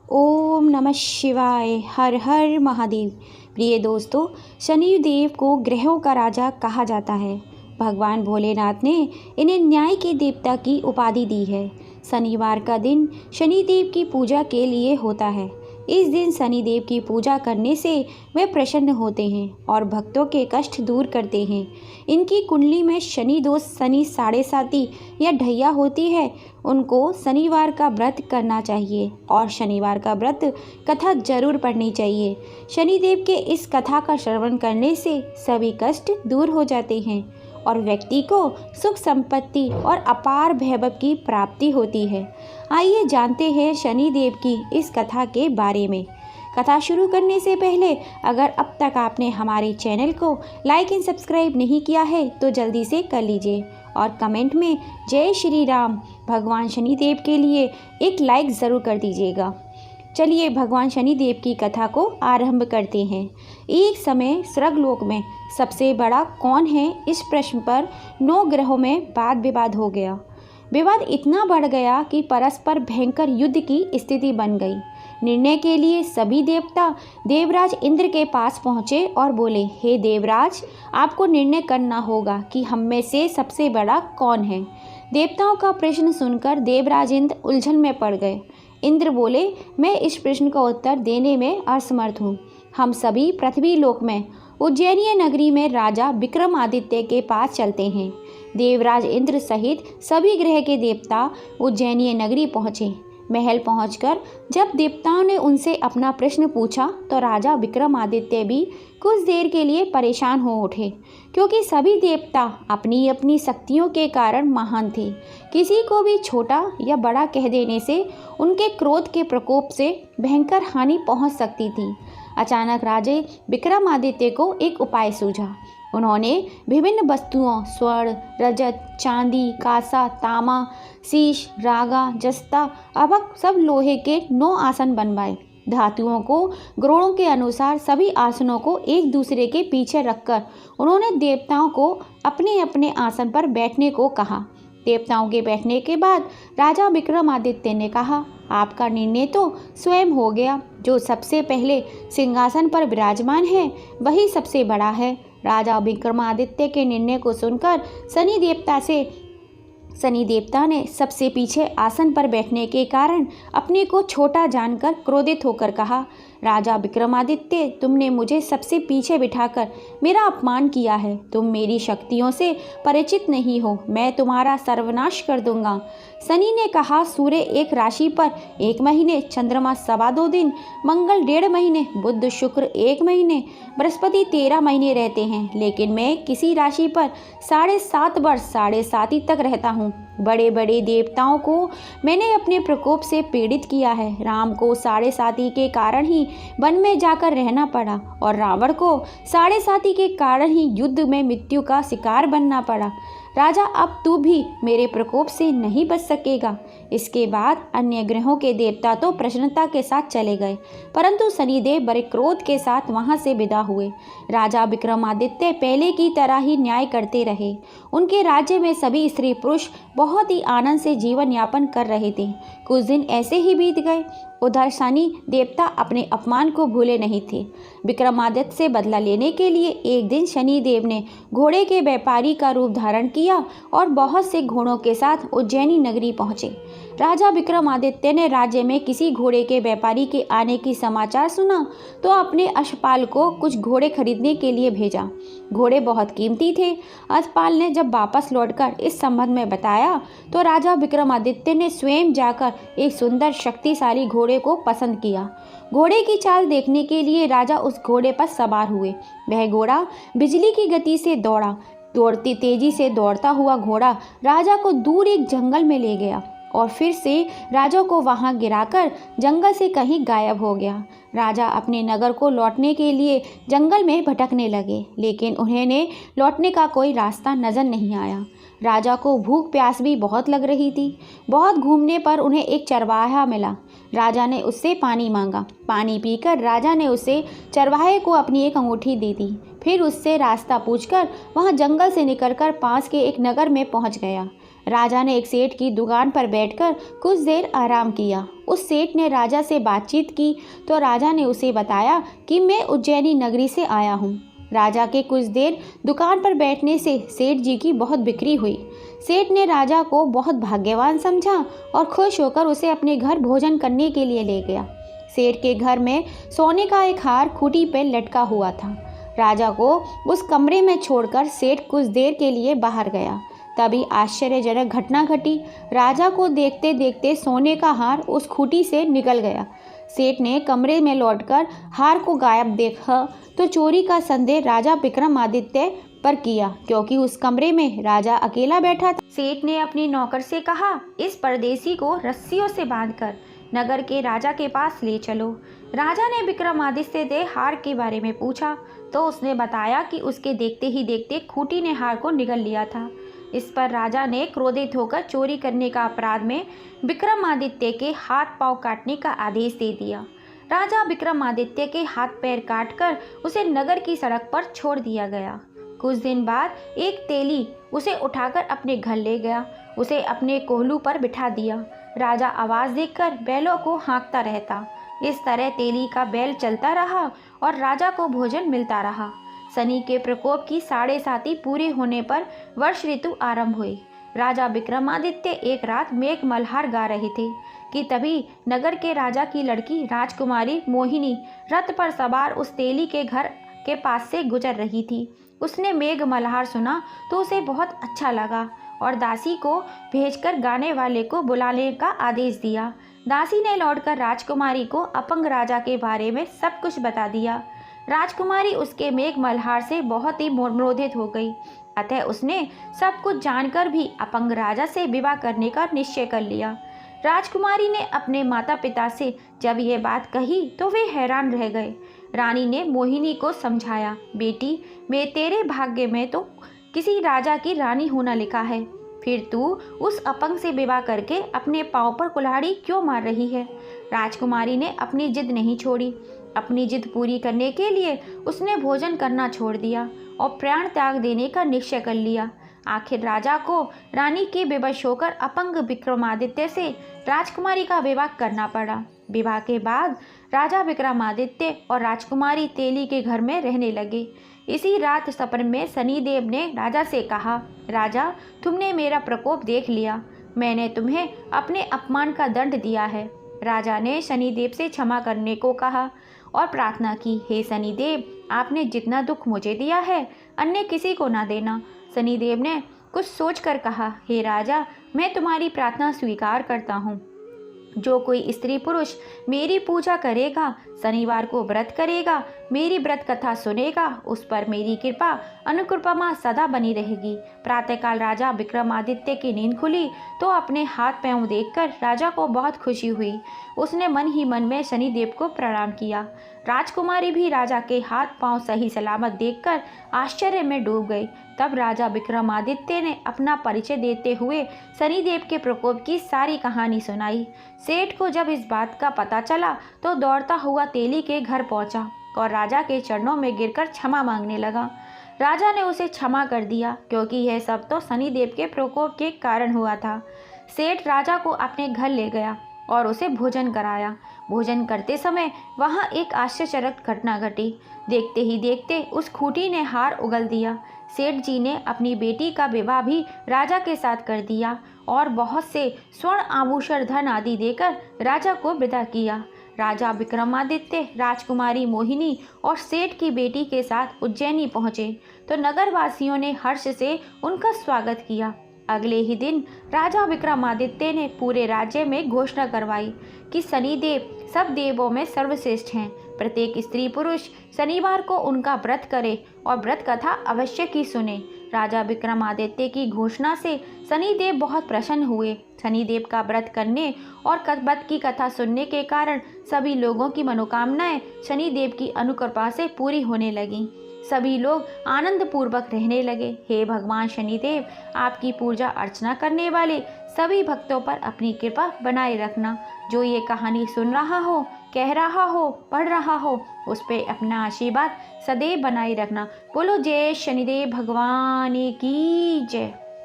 ओम नमः शिवाय। हर हर महादेव। प्रिय दोस्तों, शनिदेव को ग्रहों का राजा कहा जाता है। भगवान भोलेनाथ ने इन्हें न्याय के देवता की उपाधि दी है। शनिवार का दिन शनिदेव की पूजा के लिए होता है। इस दिन शनिदेव की पूजा करने से वे प्रसन्न होते हैं और भक्तों के कष्ट दूर करते हैं। इनकी कुंडली में शनि दोष, शनि साढ़े साती या ढैया होती है। उनको शनिवार का व्रत करना चाहिए और शनिवार का व्रत कथा जरूर पढ़नी चाहिए। शनिदेव के इस कथा का श्रवण करने से सभी कष्ट दूर हो जाते हैं और व्यक्ति को सुख संपत्ति और अपार वैभव की प्राप्ति होती है। आइए जानते हैं शनिदेव की इस कथा के बारे में। कथा शुरू करने से पहले अगर अब तक आपने हमारे चैनल को लाइक एंड सब्सक्राइब नहीं किया है तो जल्दी से कर लीजिए और कमेंट में जय श्री राम भगवान शनिदेव के लिए एक लाइक ज़रूर कर दीजिएगा। चलिए भगवान शनिदेव की कथा को आरंभ करते हैं। एक समय स्वर्गलोक में सबसे बड़ा कौन है, इस प्रश्न पर 9 ग्रहों में वाद विवाद हो गया। विवाद इतना बढ़ गया कि परस्पर भयंकर युद्ध की स्थिति बन गई। निर्णय के लिए सभी देवता देवराज इंद्र के पास पहुँचे और बोले, हे देवराज, आपको निर्णय करना होगा कि हम में से सबसे बड़ा कौन है। देवताओं का प्रश्न सुनकर देवराज इंद्र उलझन में पड़ गए। इंद्र बोले, मैं इस प्रश्न का उत्तर देने में असमर्थ हूँ। हम सभी पृथ्वी लोक में उज्जैनी नगरी में राजा विक्रमादित्य के पास चलते हैं। देवराज इंद्र सहित सभी ग्रह के देवता उज्जैनी नगरी पहुँचे। महल पहुंचकर जब देवताओं ने उनसे अपना प्रश्न पूछा तो राजा विक्रमादित्य भी कुछ देर के लिए परेशान हो उठे, क्योंकि सभी देवता अपनी अपनी शक्तियों के कारण महान थे। किसी को भी छोटा या बड़ा कह देने से उनके क्रोध के प्रकोप से भयंकर हानि पहुंच सकती थी। अचानक राजा विक्रमादित्य को एक उपाय सूझा। उन्होंने विभिन्न वस्तुओं स्वर्ण, रजत, चांदी, कांसा, तांबा, शीश, रागा, जस्ता, अभक सब लोहे के 9 आसन बनवाए। धातुओं को ग्रहों के अनुसार सभी आसनों को एक दूसरे के पीछे रखकर उन्होंने देवताओं को अपने अपने आसन पर बैठने को कहा। देवताओं के बैठने के बाद राजा विक्रमादित्य ने कहा, आपका निर्णय तो स्वयं हो गया। जो सबसे पहले सिंहासन पर विराजमान है वही सबसे बड़ा है। राजा विक्रमादित्य के निर्णय को सुनकर शनि देवता ने सबसे पीछे आसन पर बैठने के कारण अपने को छोटा जानकर क्रोधित होकर कहा, राजा विक्रमादित्य, तुमने मुझे सबसे पीछे बिठाकर मेरा अपमान किया है। तुम मेरी शक्तियों से परिचित नहीं हो। मैं तुम्हारा सर्वनाश कर दूंगा। शनि ने कहा, सूर्य एक राशि पर 1 महीने, चंद्रमा 2.25 दिन, मंगल 1.5 महीने, बुध शुक्र 1 महीने, बृहस्पति 13 महीने रहते हैं, लेकिन मैं किसी राशि पर 7.5 वर्ष 7.5 तक रहता हूँ। बड़े बड़े देवताओं को मैंने अपने प्रकोप से पीड़ित किया है। राम को 7.5 के कारण ही वन में जाकर रहना पड़ा और रावण को 7.5 के कारण ही युद्ध में मृत्यु का शिकार बनना पड़ा। राजा, अब तू भी मेरे प्रकोप से नहीं बच सकेगा। इसके बाद अन्य ग्रहों के देवता तो प्रसन्नता के साथ चले गए, परंतु शनिदेव बड़े क्रोध के साथ वहां से विदा हुए। राजा विक्रमादित्य पहले की तरह ही न्याय करते रहे। उनके राज्य में सभी स्त्री पुरुष बहुत ही आनंद से जीवन यापन कर रहे थे। कुछ दिन ऐसे ही बीत गए। उधर शनि देवता अपने अपमान को भूले नहीं थे। विक्रमादित्य से बदला लेने के लिए एक दिन शनिदेव ने घोड़े के व्यापारी का रूप धारण किया और बहुत से घोड़ों के साथ उज्जैनी नगरी पहुंचे। राजा विक्रमादित्य ने राज्य में किसी घोड़े के व्यापारी के आने की समाचार सुना तो अपने अश्वपाल को कुछ घोड़े खरीदने के लिए भेजा। घोड़े बहुत कीमती थे। अश्वपाल ने जब वापस लौटकर इस संबंध में बताया तो राजा विक्रमादित्य ने स्वयं जाकर एक सुंदर शक्तिशाली घोड़े को पसंद किया। घोड़े की चाल देखने के लिए राजा उस घोड़े पर सवार हुए। वह घोड़ा बिजली की गति से दौड़ा। दौड़ती तेजी से दौड़ता हुआ घोड़ा राजा को दूर एक जंगल में ले गया और फिर से राजा को वहां गिराकर जंगल से कहीं गायब हो गया। राजा अपने नगर को लौटने के लिए जंगल में भटकने लगे, लेकिन उन्हें लौटने का कोई रास्ता नजर नहीं आया। राजा को भूख प्यास भी बहुत लग रही थी। बहुत घूमने पर उन्हें एक चरवाहा मिला। राजा ने उससे पानी मांगा। पानी पीकर राजा ने उसे चरवाहे को अपनी एक अंगूठी दे दी। फिर उससे रास्ता पूछकर वहां जंगल से निकलकर पास के एक नगर में पहुंच गया। राजा ने एक सेठ की दुकान पर बैठकर कुछ देर आराम किया। उस सेठ ने राजा से बातचीत की तो राजा ने उसे बताया कि मैं उज्जैनी नगरी से आया हूँ। राजा के कुछ देर दुकान पर बैठने से सेठ जी की बहुत बिक्री हुई। सेठ ने राजा को बहुत भाग्यवान समझा और खुश होकर उसे अपने घर भोजन करने के लिए ले गया। सेठ के घर में सोने का एक हार खूंटी पर लटका हुआ था। राजा को उस कमरे में छोड़कर सेठ कुछ देर के लिए बाहर गया। तभी आश्चर्यजनक घटना घटी। राजा को देखते देखते सोने का हार उस खूंटी से निकल गया। सेठ ने कमरे में लौटकर हार को गायब देखा तो चोरी का संदेह राजा विक्रमादित्य पर किया, क्योंकि उस कमरे में राजा अकेला बैठा था। सेठ ने अपनी नौकर से कहा, इस परदेसी को रस्सियों से बांधकर नगर के राजा के पास ले चलो। राजा ने विक्रमादित्य से हार के बारे में पूछा तो उसने बताया कि उसके देखते ही देखते खूंटी ने हार को निगल लिया था। इस पर राजा ने क्रोधित होकर चोरी करने का अपराध में विक्रमादित्य के हाथ पांव काटने का आदेश दे दिया। राजा विक्रमादित्य के हाथ पैर काटकर उसे नगर की सड़क पर छोड़ दिया गया। कुछ दिन बाद एक तेली उसे उठाकर अपने घर ले गया। उसे अपने कोहलू पर बिठा दिया। राजा आवाज़ देकर बैलों को हाँकता रहता। इस तरह तेली का बैल चलता रहा और राजा को भोजन मिलता रहा। शनि के प्रकोप की 7.5 पूरे होने पर वर्ष ऋतु आरंभ हुई। राजा विक्रमादित्य एक रात मेघ मल्हार गा रहे थे कि तभी नगर के राजा की लड़की राजकुमारी मोहिनी रथ पर सवार उस तेली के घर के पास से गुजर रही थी। उसने मेघ मल्हार सुना तो उसे बहुत अच्छा लगा और दासी को भेजकर गाने वाले को बुलाने का आदेश दिया। दासी ने लौटकर राजकुमारी को अपंग राजा के बारे में सब कुछ बता दिया। राजकुमारी उसके मेघ मल्हार से बहुत ही क्रोधित हो गई। अतः उसने सब कुछ जानकर भी अपंग राजा से विवाह करने का निश्चय कर लिया। राजकुमारी ने अपने माता पिता से जब यह बात कही तो वे हैरान रह गए। रानी ने मोहिनी को समझाया, बेटी, मैं तेरे भाग्य में तो किसी राजा की रानी होना लिखा है, फिर तू उस अपंग से विवाह करके अपने पाँव पर कुल्हाड़ी क्यों मार रही है। राजकुमारी ने अपनी जिद नहीं छोड़ी। अपनी जिद पूरी करने के लिए उसने भोजन करना छोड़ दिया और प्राण त्याग देने का निश्चय कर लिया। आखिर राजा को रानी के विवश होकर अपंग विक्रमादित्य से राजकुमारी का विवाह करना पड़ा। विवाह के बाद राजा विक्रमादित्य और राजकुमारी तेली के घर में रहने लगे। इसी रात सपने में शनिदेव ने राजा से कहा, राजा, तुमने मेरा प्रकोप देख लिया। मैंने तुम्हें अपने अपमान का दंड दिया है। राजा ने शनिदेव से क्षमा करने को कहा और प्रार्थना की, हे शनिदेव, आपने जितना दुख मुझे दिया है अन्य किसी को ना देना। शनिदेव ने कुछ सोचकर कहा, हे राजा, मैं तुम्हारी प्रार्थना स्वीकार करता हूँ। जो कोई स्त्री पुरुष मेरी पूजा करेगा, शनिवार को व्रत करेगा, मेरी व्रत कथा सुनेगा, उस पर मेरी कृपा अनुकृपा सदा बनी रहेगी। प्रातःकाल राजा विक्रमादित्य की नींद खुली तो अपने हाथ पैर देखकर राजा को बहुत खुशी हुई। उसने मन ही मन में शनिदेव को प्रणाम किया। राजकुमारी भी राजा के हाथ पांव सही सलामत देखकर आश्चर्य में डूब गई। तब राजा विक्रमादित्य ने अपना परिचय देते हुए शनिदेव के प्रकोप की सारी कहानी सुनाई। सेठ को जब इस बात का पता चला तो दौड़ता हुआ तेली के घर पहुंचा और राजा के चरणों में गिरकर क्षमा मांगने लगा। राजा ने उसे क्षमा कर दिया, क्योंकि यह सब तो शनिदेव के प्रकोप के कारण हुआ था। सेठ राजा को अपने घर ले गया और उसे भोजन कराया। भोजन करते समय वहाँ एक आश्चर्यजनक घटना घटी। देखते ही देखते उस खूंटी ने हार उगल दिया। सेठ जी ने अपनी बेटी का विवाह भी राजा के साथ कर दिया और बहुत से स्वर्ण आभूषण धन आदि देकर राजा को विदा किया। राजा विक्रमादित्य राजकुमारी मोहिनी और सेठ की बेटी के साथ उज्जैनी पहुँचे तो नगरवासियों ने हर्ष से उनका स्वागत किया। अगले ही दिन राजा विक्रमादित्य ने पूरे राज्य में घोषणा करवाई कि शनिदेव सब देवों में सर्वश्रेष्ठ हैं। प्रत्येक स्त्री पुरुष शनिवार को उनका व्रत करे और व्रत कथा अवश्य की सुने। राजा विक्रमादित्य की घोषणा से शनिदेव बहुत प्रसन्न हुए। शनिदेव का व्रत करने और व्रत की कथा सुनने के कारण सभी लोगों की मनोकामनाएं शनिदेव की अनुकृपा से पूरी होने लगीं। सभी लोग आनंद पूर्वक रहने लगे। हे भगवान शनिदेव, आपकी पूजा अर्चना करने वाले सभी भक्तों पर अपनी कृपा बनाए रखना। जो ये कहानी सुन रहा हो, कह रहा हो, पढ़ रहा हो, उस पे अपना आशीर्वाद सदैव बनाए रखना। बोलो जय शनिदेव भगवान की जय।